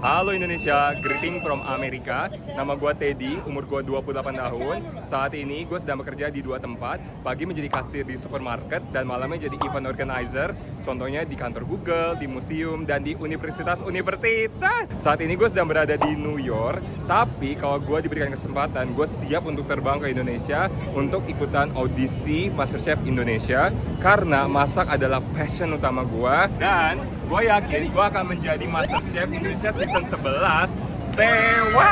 Halo Indonesia, greeting from Amerika. Nama gue Teddy, umur gue 28 tahun. Saat ini gue sedang bekerja di dua tempat. Pagi menjadi kasir di supermarket dan malamnya jadi event organizer. Contohnya di kantor Google, di museum, dan di universitas-universitas. Saat ini gue sedang berada di New York. Tapi kalau gue diberikan kesempatan, gue siap untuk terbang ke Indonesia untuk ikutan audisi MasterChef Indonesia. Karena masak adalah passion utama gue. Dan gue yakin gue akan menjadi MasterChef Indonesia season 11. Sewa!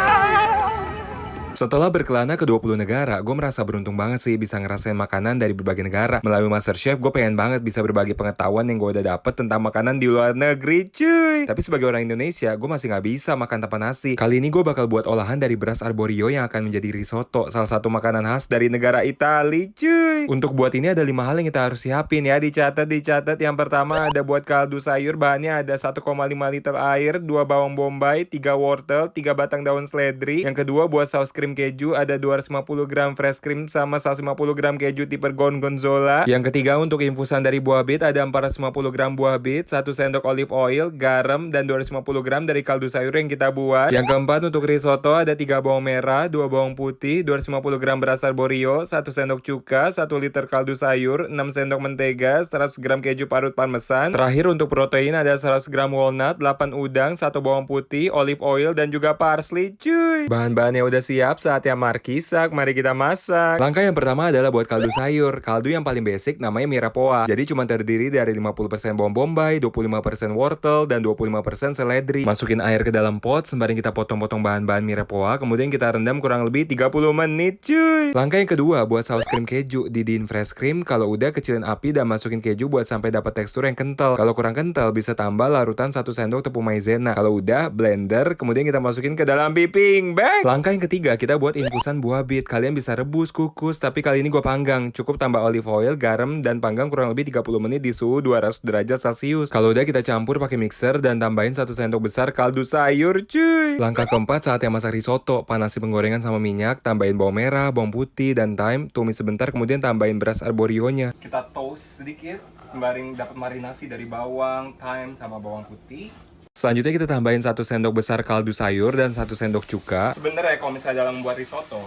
Setelah berkelana ke 20 negara, gue merasa beruntung banget sih bisa ngerasain makanan dari berbagai negara. Melalui MasterChef, gue pengen banget bisa berbagi pengetahuan yang gue udah dapet tentang makanan di luar negeri, cuy. Tapi sebagai orang Indonesia, gue masih nggak bisa makan tanpa nasi. Kali ini gue bakal buat olahan dari beras arborio yang akan menjadi risotto, salah satu makanan khas dari negara Italia, cuy. Untuk buat ini ada 5 hal yang kita harus siapin ya, dicatat. Yang pertama ada buat kaldu sayur, bahannya ada 1,5 liter air, 2 bawang bombay, 3 wortel, 3 batang daun seledri. Yang kedua buat saus krim keju ada 250 gram fresh cream sama 150 gram keju tipe gorgonzola. Yang ketiga untuk infusan dari buah bit ada 450 gram buah bit, 1 sendok olive oil, garam, dan 250 gram dari kaldu sayur yang kita buat. Yang keempat untuk risotto ada 3 bawang merah, 2 bawang putih, 250 gram beras arborio, 1 sendok cuka, 1 liter kaldu sayur, 6 sendok mentega, 100 gram keju parut parmesan. Terakhir untuk protein ada 100 gram walnut, 8 udang, 1 bawang putih, olive oil, dan juga parsley, cuy. Bahan-bahannya udah siap, saatnya markisak, mari kita masak. Langkah yang pertama adalah buat kaldu sayur. Kaldu yang paling basic namanya mirapoa. Jadi cuma terdiri dari 50% bawang bombay, 25% wortel, dan 25% seledri. Masukin air ke dalam pot, sembari kita potong-potong bahan-bahan mirapoa, kemudian kita rendam kurang lebih 30 menit, cuy. Langkah yang kedua buat saus krim keju. Didiin fresh cream, kalau udah kecilin api dan masukin keju buat sampai dapat tekstur yang kental. Kalau kurang kental bisa tambah larutan 1 sendok tepung maizena. Kalau udah blender, kemudian kita masukin ke dalam piping bag. Langkah yang ketiga kita buat infusan buah bit. Kalian bisa rebus, kukus, tapi kali ini gue panggang. Cukup tambah olive oil, garam, dan panggang kurang lebih 30 menit di suhu 200 derajat Celcius. Kalau udah kita campur pakai mixer dan tambahin 1 sendok besar kaldu sayur, cuy. Langkah keempat saatnya masak risotto. Panasi penggorengan sama minyak, tambahin bawang merah, bawang putih, dan thyme. Tumis sebentar, kemudian tambahin beras arborionya. Kita toast sedikit, sembaring dapat marinasi dari bawang, thyme, sama bawang putih. Selanjutnya kita tambahin 1 sendok besar kaldu sayur dan 1 sendok cuka. Sebenarnya kalau misalnya dalam membuat risotto,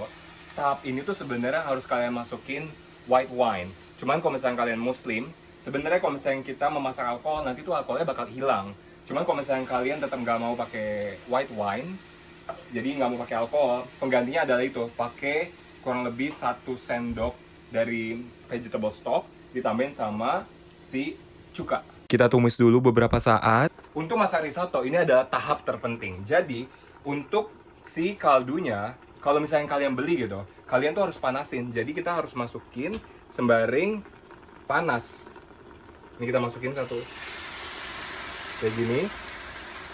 tahap ini tuh sebenarnya harus kalian masukin white wine. Cuman kalau misalnya kalian muslim, sebenarnya kalau misalnya kita memasak alkohol, nanti tuh alkoholnya bakal hilang. Cuman kalau misalnya kalian tetap nggak mau pakai white wine, jadi nggak mau pakai alkohol, penggantinya adalah itu, pakai kurang lebih 1 sendok dari vegetable stock, ditambahin sama si cuka. Kita tumis dulu beberapa saat. Untuk masak risotto ini adalah tahap terpenting. Jadi untuk si kaldunya, kalau misalnya kalian beli gitu, kalian tuh harus panasin. Jadi kita harus masukin sembaring panas. Ini kita masukin satu kayak gini.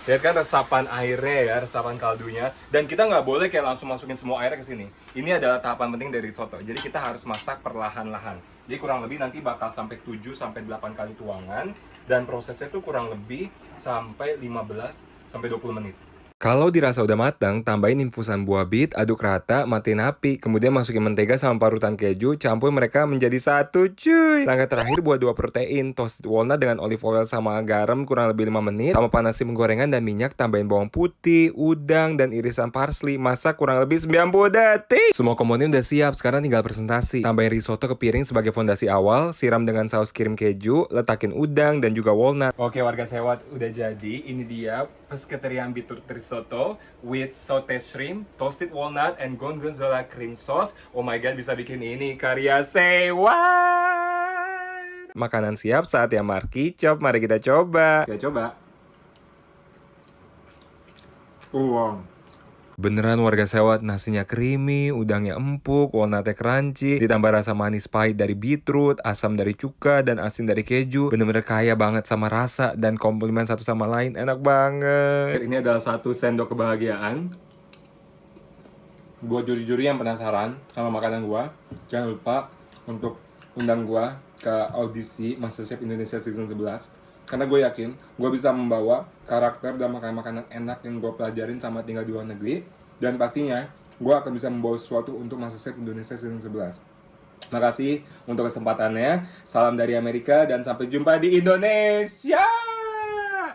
Lihat kan resapan airnya ya, resapan kaldunya. Dan kita nggak boleh kayak langsung masukin semua airnya ke sini. Ini adalah tahapan penting dari risotto. Jadi kita harus masak perlahan-lahan. Jadi kurang lebih nanti bakal sampai 7-8 kali tuangan. Dan prosesnya tuh kurang lebih sampai 15-20 menit. Kalau dirasa udah matang, tambahin infusan buah bit, aduk rata, matiin api, kemudian masukin mentega sama parutan keju, campur mereka menjadi satu, cuy. Langkah terakhir buat 2 protein, toasted walnut dengan olive oil sama garam kurang lebih 5 menit, sama panasin penggorengan dan minyak, tambahin bawang putih, udang, dan irisan parsley, masak kurang lebih 90 detik. Semua komponen udah siap, sekarang tinggal presentasi. Tambahin risotto ke piring sebagai fondasi awal, siram dengan saus krim keju, letakin udang dan juga walnut. Oke warga sewat, udah jadi. Ini dia pesketerian beetroot risotto with sauté shrimp, toasted walnut, and gorgonzola cream sauce. Oh my god, bisa bikin ini karya sewat. Makanan siap, saatnya marki chop, mari kita coba. Kita coba. Wow. Beneran warga sewat, nasinya creamy, udangnya empuk, walnutnya crunchy, ditambah rasa manis pahit dari beetroot, asam dari cuka, dan asin dari keju. Bener-bener kaya banget sama rasa dan komplement satu sama lain, enak banget. Ini adalah 1 sendok kebahagiaan. Buat juri-juri yang penasaran sama makanan gua, jangan lupa untuk undang gua ke audisi MasterChef Indonesia Season 11. Karena gue yakin gue bisa membawa karakter dan makanan-makanan enak yang gue pelajarin sama tinggal di luar negeri. Dan pastinya gue akan bisa membawa sesuatu untuk MasterChef Indonesia Season 11. Makasih untuk kesempatannya. Salam dari Amerika dan sampai jumpa di Indonesia.